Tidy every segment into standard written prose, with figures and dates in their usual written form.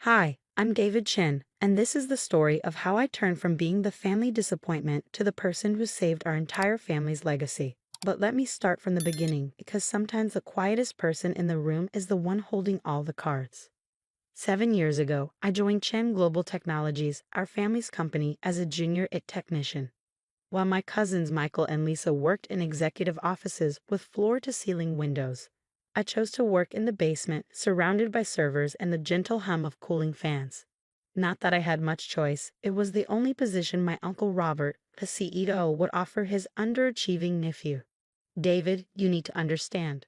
Hi, I'm David Chin, and this is the story of how I turned from being the family disappointment to the person who saved our entire family's legacy. But let me start from the beginning, because sometimes the quietest person in the room is the one holding all the cards. 7 years ago, I joined Chen Global Technologies, our family's company, as a junior IT technician. While my cousins Michael and Lisa worked in executive offices with floor-to-ceiling windows, I chose to work in the basement, surrounded by servers and the gentle hum of cooling fans. Not that I had much choice, it was the only position my Uncle Robert, the CEO, would offer his underachieving nephew. "David, you need to understand,"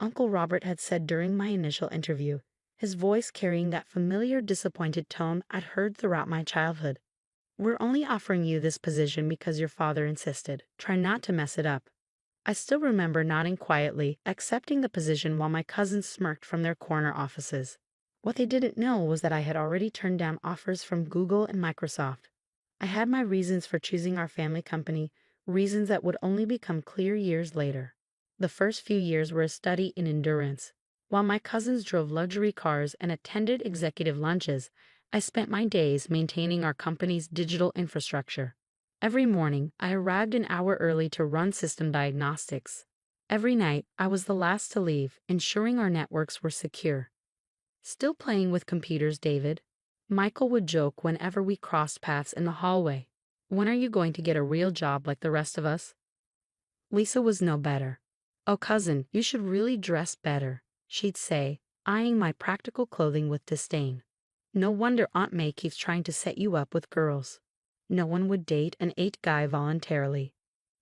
Uncle Robert had said during my initial interview, his voice carrying that familiar disappointed tone I'd heard throughout my childhood. "We're only offering you this position because your father insisted. Try not to mess it up." I still remember nodding quietly, accepting the position while my cousins smirked from their corner offices. What they didn't know was that I had already turned down offers from Google and Microsoft. I had my reasons for choosing our family company, reasons that would only become clear years later. The first few years were a study in endurance. While my cousins drove luxury cars and attended executive lunches, I spent my days maintaining our company's digital infrastructure. Every morning, I arrived an hour early to run system diagnostics. Every night, I was the last to leave, ensuring our networks were secure. "Still playing with computers, David?" Michael would joke whenever we crossed paths in the hallway. "When are you going to get a real job like the rest of us?" Lisa was no better. "Oh, cousin, you should really dress better," she'd say, eyeing my practical clothing with disdain. "No wonder Aunt May keeps trying to set you up with girls." No one would date an 8 guy voluntarily.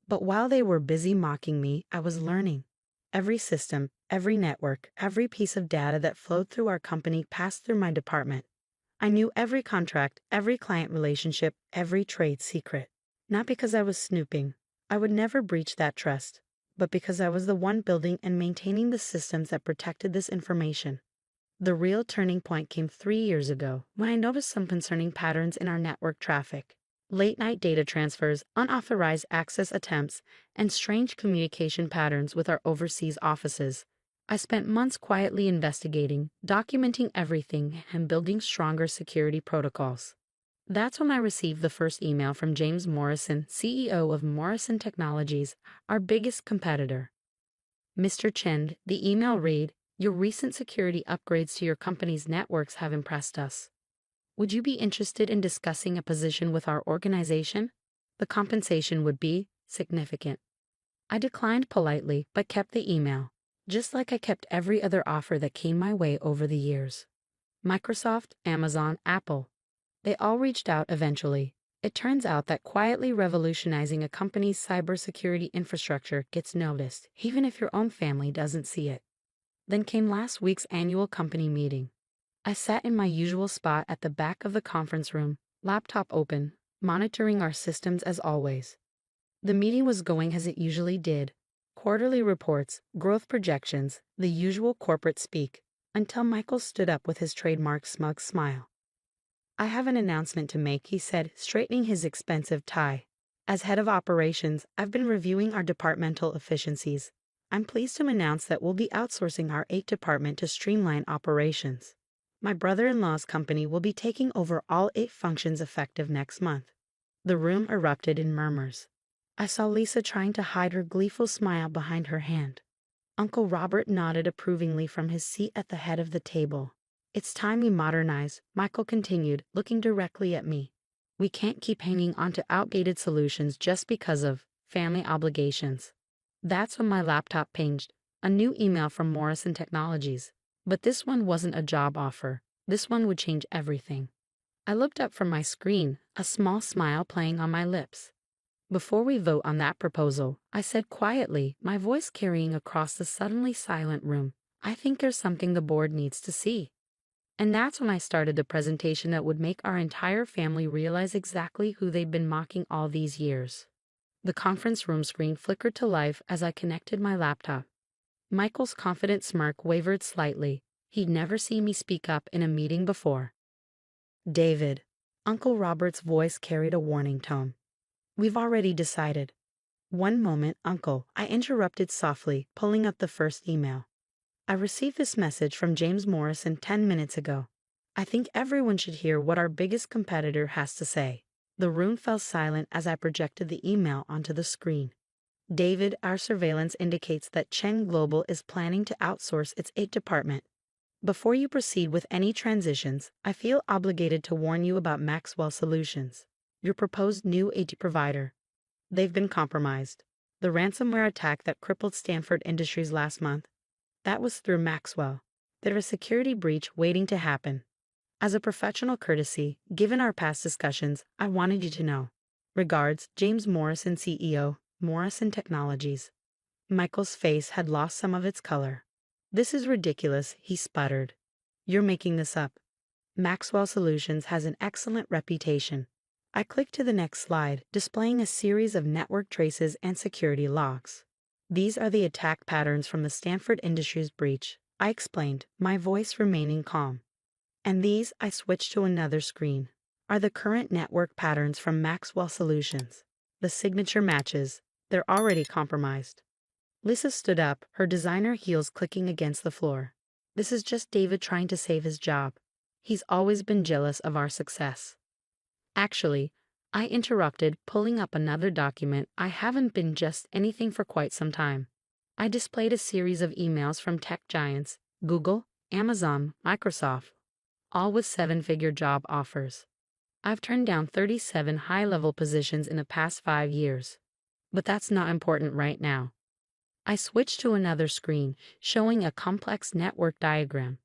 But while they were busy mocking me, I was learning. Every system, every network, every piece of data that flowed through our company passed through my department. I knew every contract, every client relationship, every trade secret. Not because I was snooping. I would never breach that trust. But because I was the one building and maintaining the systems that protected this information. The real turning point came 3 years ago, when I noticed some concerning patterns in our network traffic. Late-night data transfers, unauthorized access attempts, and strange communication patterns with our overseas offices. I spent months quietly investigating, documenting everything, and building stronger security protocols. That's when I received the first email from James Morrison, CEO of Morrison Technologies, our biggest competitor. "Mr. Chen," the email read, "your recent security upgrades to your company's networks have impressed us. Would you be interested in discussing a position with our organization? The compensation would be significant." I declined politely, but kept the email, just like I kept every other offer that came my way over the years. Microsoft, Amazon, Apple. They all reached out eventually. It turns out that quietly revolutionizing a company's cybersecurity infrastructure gets noticed, even if your own family doesn't see it. Then came last week's annual company meeting. I sat in my usual spot at the back of the conference room, laptop open, monitoring our systems as always. The meeting was going as it usually did. Quarterly reports, growth projections, the usual corporate speak, until Michael stood up with his trademark smug smile. "I have an announcement to make," he said, straightening his expensive tie. "As head of operations, I've been reviewing our departmental efficiencies. I'm pleased to announce that we'll be outsourcing our 8 department to streamline operations. My brother-in-law's company will be taking over all 8 functions effective next month." The room erupted in murmurs. I saw Lisa trying to hide her gleeful smile behind her hand. Uncle Robert nodded approvingly from his seat at the head of the table. "It's time we modernize," Michael continued, looking directly at me. "We can't keep hanging on to outdated solutions just because of family obligations." That's when my laptop pinged, a new email from Morrison Technologies. But this one wasn't a job offer. This one would change everything. I looked up from my screen, a small smile playing on my lips. "Before we vote on that proposal," I said quietly, my voice carrying across the suddenly silent room, "I think there's something the board needs to see." And that's when I started the presentation that would make our entire family realize exactly who they'd been mocking all these years. The conference room screen flickered to life as I connected my laptop. Michael's confident smirk wavered slightly. He'd never seen me speak up in a meeting before. "David," Uncle Robert's voice carried a warning tone. "We've already decided." "One moment, Uncle," I interrupted softly, pulling up the first email. "I received this message from James Morrison 10 minutes ago. I think everyone should hear what our biggest competitor has to say. The room fell silent as I projected the email onto the screen. David, our surveillance indicates that Chen Global is planning to outsource its IT department. Before you proceed with any transitions, I feel obligated to warn you about Maxwell Solutions, your proposed new IT provider. They've been compromised. The ransomware attack that crippled Stanford Industries last month, that was through Maxwell. There's a security breach waiting to happen. As a professional courtesy, given our past discussions, I wanted you to know. Regards, James Morrison, CEO, Morrison Technologies. Michael's face had lost some of its color. This is ridiculous, he sputtered. You're making this up. Maxwell Solutions has an excellent reputation. I clicked to the next slide, displaying a series of network traces and security logs. These are the attack patterns from the Stanford Industries breach, I explained, my voice remaining calm. And these, I switched to another screen, are the current network patterns from Maxwell Solutions. The signature matches. They're already compromised. Lisa stood up, her designer heels clicking against the floor. This is just David trying to save his job. He's always been jealous of our success. Actually, I interrupted, pulling up another document. I haven't been just anything for quite some time. I displayed a series of emails from tech giants, Google, Amazon, Microsoft, all with seven-figure job offers. I've turned down 37 high-level positions in the past 5 years. But that's not important right now. I switched to another screen, showing a complex network diagram.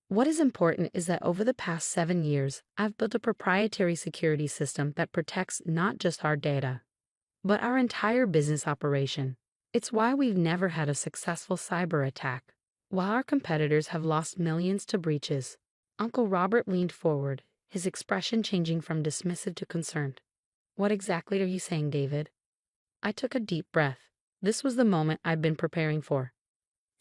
What is important is that over the past 7 years, I've built a proprietary security system that protects not just our data, but our entire business operation. It's why we've never had a successful cyber attack, while our competitors have lost millions to breaches. Uncle Robert leaned forward, his expression changing from dismissive to concerned. What exactly are you saying, David? I took a deep breath. This was the moment I'd been preparing for.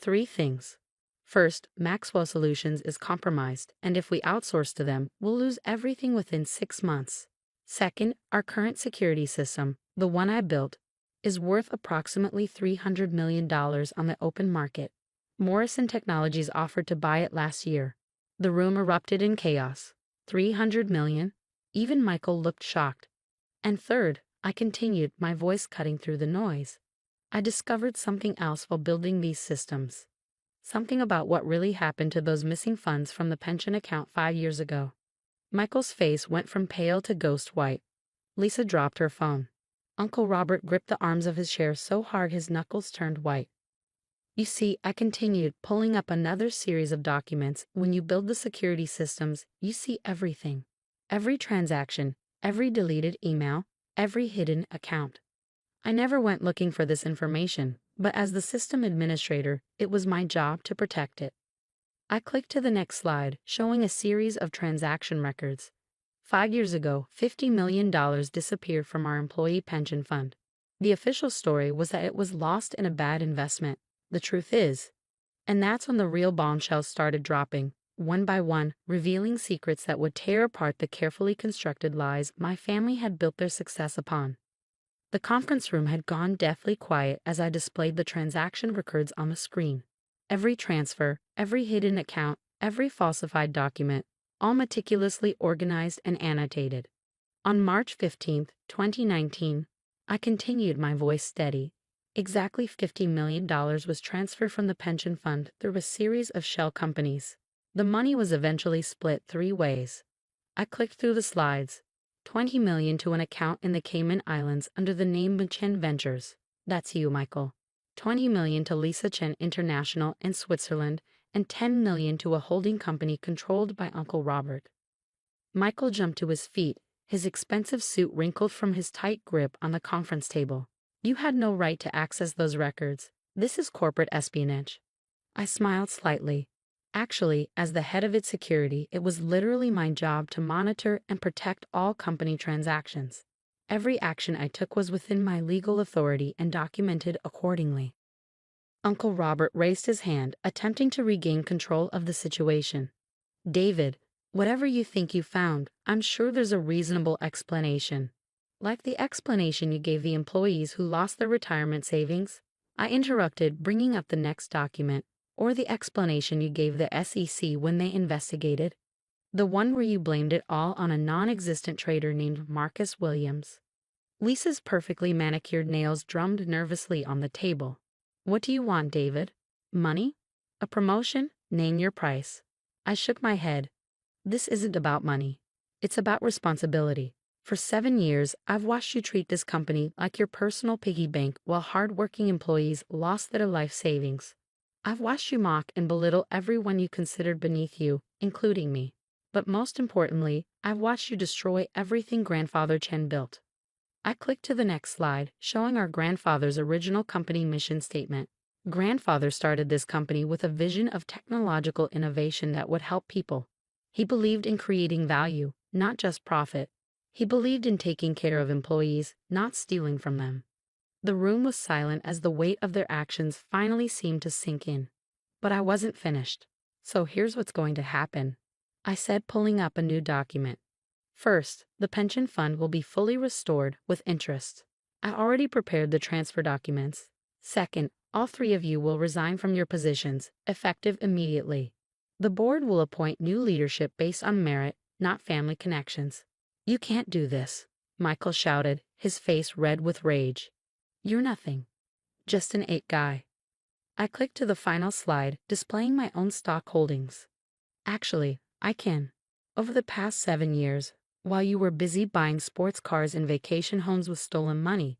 3 things. First, Maxwell Solutions is compromised, and if we outsource to them, we'll lose everything within 6 months. Second, our current security system, the one I built, is worth approximately $300 million on the open market. Morrison Technologies offered to buy it last year. The room erupted in chaos. 300 million? Even Michael looked shocked. And third, I continued, my voice cutting through the noise. I discovered something else while building these systems. Something about what really happened to those missing funds from the pension account 5 years ago. Michael's face went from pale to ghost white. Lisa dropped her phone. Uncle Robert gripped the arms of his chair so hard his knuckles turned white. You see, I continued, pulling up another series of documents. When you build the security systems, you see everything. Every transaction, every deleted email, every hidden account. I never went looking for this information, but as the system administrator, it was my job to protect it. I clicked to the next slide, showing a series of transaction records. 5 years ago, $50 million disappeared from our employee pension fund. The official story was that it was lost in a bad investment. The truth is, and that's when the real bombshells started dropping, one by one, revealing secrets that would tear apart the carefully constructed lies my family had built their success upon. The conference room had gone deathly quiet as I displayed the transaction records on the screen. Every transfer, every hidden account, every falsified document, all meticulously organized and annotated. On March 15, 2019, I continued, my voice steady. Exactly $50 million was transferred from the pension fund through a series of shell companies. The money was eventually split 3 ways. I clicked through the slides. $20 million to an account in the Cayman Islands under the name Chen Ventures. That's you, Michael. $20 million to Lisa Chen International in Switzerland, and $10 million to a holding company controlled by Uncle Robert. Michael jumped to his feet, his expensive suit wrinkled from his tight grip on the conference table. You had no right to access those records. This is corporate espionage. I smiled slightly. Actually, as the head of its security, it was literally my job to monitor and protect all company transactions. Every action I took was within my legal authority and documented accordingly. Uncle Robert raised his hand, attempting to regain control of the situation. David, whatever you think you found, I'm sure there's a reasonable explanation. Like the explanation you gave the employees who lost their retirement savings? I interrupted, bringing up the next document. Or the explanation you gave the SEC when they investigated? The one where you blamed it all on a non-existent trader named Marcus Williams. Lisa's perfectly manicured nails drummed nervously on the table. What do you want, David? Money? A promotion? Name your price. I shook my head. This isn't about money. It's about responsibility. For 7 years, I've watched you treat this company like your personal piggy bank while hard-working employees lost their life savings. I've watched you mock and belittle everyone you considered beneath you, including me. But most importantly, I've watched you destroy everything Grandfather Chen built. I clicked to the next slide, showing our grandfather's original company mission statement. Grandfather started this company with a vision of technological innovation that would help people. He believed in creating value, not just profit. He believed in taking care of employees, not stealing from them. The room was silent as the weight of their actions finally seemed to sink in. But I wasn't finished. So here's what's going to happen, I said, pulling up a new document. First, the pension fund will be fully restored with interest. I already prepared the transfer documents. Second, all 3 of you will resign from your positions, effective immediately. The board will appoint new leadership based on merit, not family connections. You can't do this, Michael shouted, his face red with rage. You're nothing. Just an 8 guy. I clicked to the final slide, displaying my own stock holdings. Actually, I can. Over the past 7 years, while you were busy buying sports cars and vacation homes with stolen money,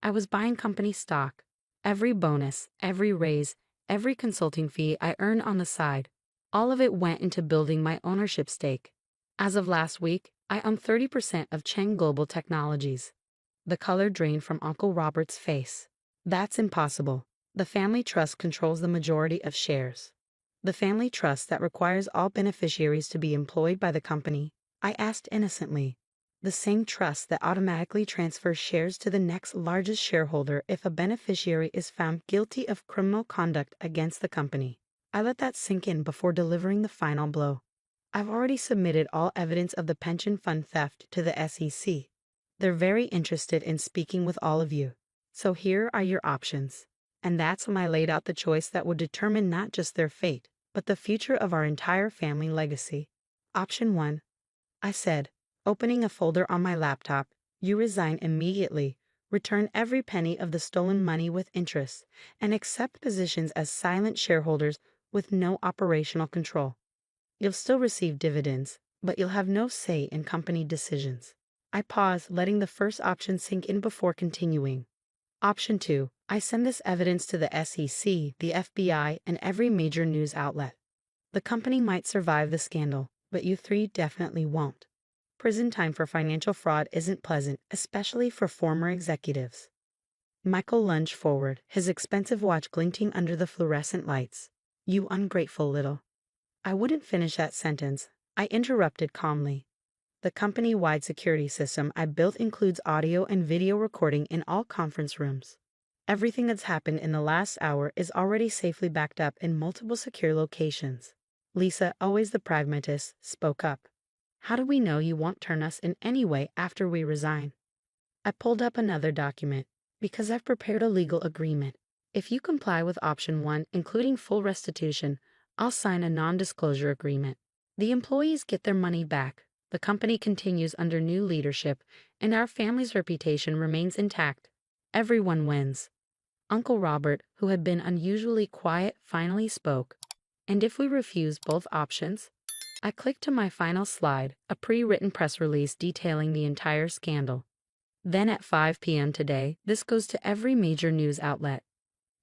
I was buying company stock. Every bonus, every raise, every consulting fee I earned on the side, all of it went into building my ownership stake. As of last week, I own 30% of Cheng Global Technologies. The color drained from Uncle Robert's face. That's impossible. The family trust controls the majority of shares. The family trust that requires all beneficiaries to be employed by the company, I asked innocently. The same trust that automatically transfers shares to the next largest shareholder if a beneficiary is found guilty of criminal conduct against the company. I let that sink in before delivering the final blow. I've already submitted all evidence of the pension fund theft to the SEC. They're very interested in speaking with all of you. So here are your options. And that's when I laid out the choice that would determine not just their fate, but the future of our entire family legacy. Option 1. I said, opening a folder on my laptop, you resign immediately, return every penny of the stolen money with interest, and accept positions as silent shareholders with no operational control. You'll still receive dividends, but you'll have no say in company decisions. I paused, letting the first option sink in before continuing. Option 2. I send this evidence to the SEC, the FBI, and every major news outlet. The company might survive the scandal, but you 3 definitely won't. Prison time for financial fraud isn't pleasant, especially for former executives. Michael lunged forward, his expensive watch glinting under the fluorescent lights. You ungrateful little. I wouldn't finish that sentence. I interrupted calmly. The company-wide security system I built includes audio and video recording in all conference rooms. Everything that's happened in the last hour is already safely backed up in multiple secure locations. Lisa, always the pragmatist, spoke up. How do we know you won't turn us in any way after we resign? I pulled up another document. Because I've prepared a legal agreement. If you comply with option 1, including full restitution, I'll sign a non-disclosure agreement. The employees get their money back. The company continues under new leadership, and our family's reputation remains intact. Everyone wins. Uncle Robert, who had been unusually quiet, finally spoke. And if we refuse both options? I clicked to my final slide, a pre-written press release detailing the entire scandal. Then at 5 p.m. today, this goes to every major news outlet.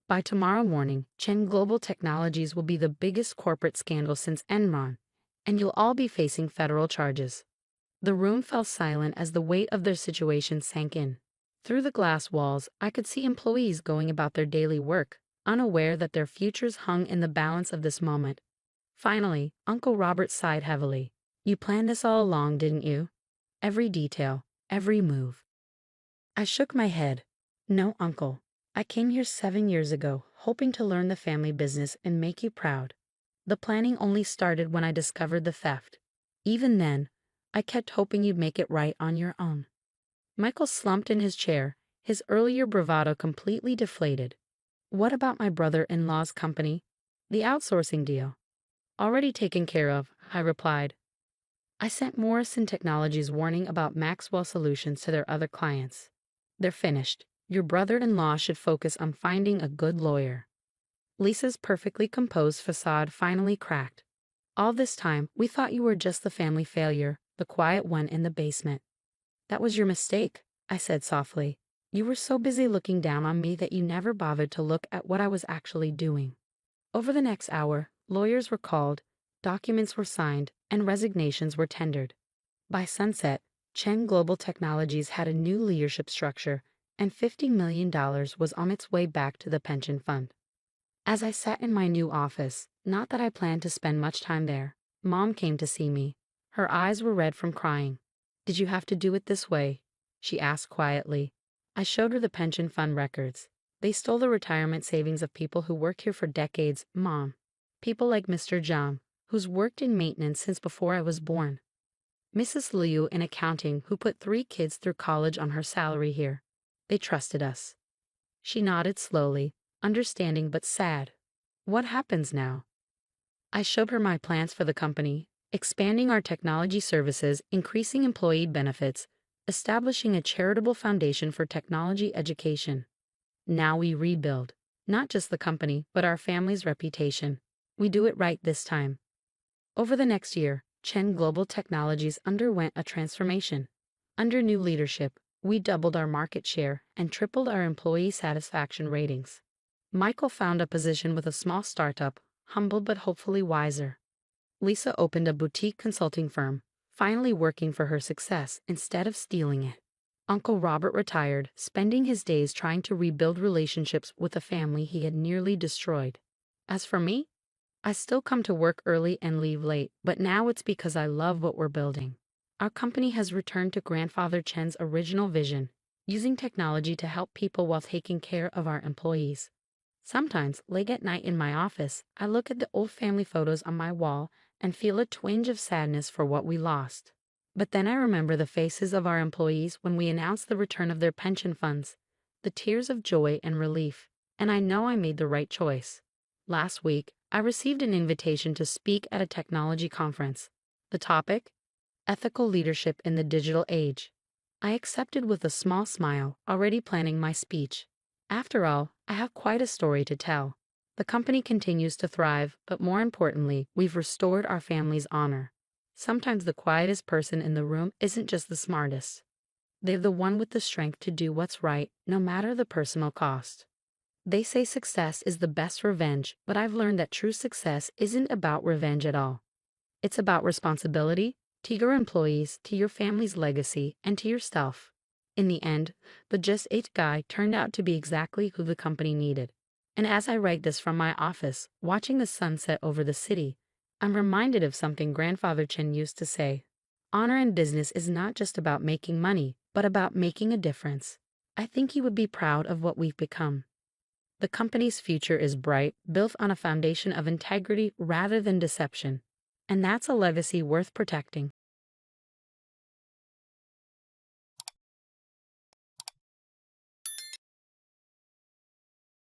By tomorrow morning, Cheng Global Technologies will be the biggest corporate scandal since Enron, and you'll all be facing federal charges. The room fell silent as the weight of their situation sank in. Through the glass walls, I could see employees going about their daily work, unaware that their futures hung in the balance of this moment. Finally, Uncle Robert sighed heavily. You planned this all along, didn't you? Every detail, every move. I shook my head. No, Uncle. I came here 7 years ago, hoping to learn the family business and make you proud. The planning only started when I discovered the theft. Even then, I kept hoping you'd make it right on your own. Michael slumped in his chair, his earlier bravado completely deflated. What about my brother-in-law's company? The outsourcing deal. Already taken care of, I replied. I sent Morrison Technologies warning about Maxwell Solutions to their other clients. They're finished. Your brother-in-law should focus on finding a good lawyer. Lisa's perfectly composed facade finally cracked. All this time, we thought you were just the family failure, the quiet one in the basement. That was your mistake, I said softly. You were so busy looking down on me that you never bothered to look at what I was actually doing. Over the next hour, lawyers were called, documents were signed, and resignations were tendered. By sunset, Chen Global Technologies had a new leadership structure, and $50 million was on its way back to the pension fund. As I sat in my new office, not that I planned to spend much time there, Mom came to see me. Her eyes were red from crying. Did you have to do it this way? She asked quietly. I showed her the pension fund records. They stole the retirement savings of people who work here for decades, Mom. People like Mr. Zhang, who's worked in maintenance since before I was born. Mrs. Liu in accounting, who put 3 kids through college on her salary here. They trusted us. She nodded slowly, understanding but sad. What happens now? I showed her my plans for the company, expanding our technology services, increasing employee benefits, establishing a charitable foundation for technology education. Now we rebuild, not just the company, but our family's reputation. We do it right this time. Over the next year, Chen Global Technologies underwent a transformation. Under new leadership, we doubled our market share and tripled our employee satisfaction ratings. Michael found a position with a small startup, humbled but hopefully wiser. Lisa opened a boutique consulting firm, finally working for her success instead of stealing it. Uncle Robert retired, spending his days trying to rebuild relationships with a family he had nearly destroyed. As for me, I still come to work early and leave late, but now it's because I love what we're building. Our company has returned to Grandfather Chen's original vision, using technology to help people while taking care of our employees. Sometimes, late at night in my office, I look at the old family photos on my wall and feel a twinge of sadness for what we lost. But then I remember the faces of our employees when we announced the return of their pension funds, the tears of joy and relief, and I know I made the right choice. Last week, I received an invitation to speak at a technology conference. The topic? Ethical leadership in the digital age. I accepted with a small smile, already planning my speech. After all, I have quite a story to tell. The company continues to thrive, but more importantly, we've restored our family's honor. Sometimes the quietest person in the room isn't just the smartest. They're the one with the strength to do what's right, no matter the personal cost. They say success is the best revenge, but I've learned that true success isn't about revenge at all. It's about responsibility, to your employees, to your family's legacy, and to yourself. In the end, the Just 8 guy turned out to be exactly who the company needed. And as I write this from my office, watching the sun set over the city, I'm reminded of something Grandfather Chen used to say. Honor in business is not just about making money, but about making a difference. I think he would be proud of what we've become. The company's future is bright, built on a foundation of integrity rather than deception. And that's a legacy worth protecting.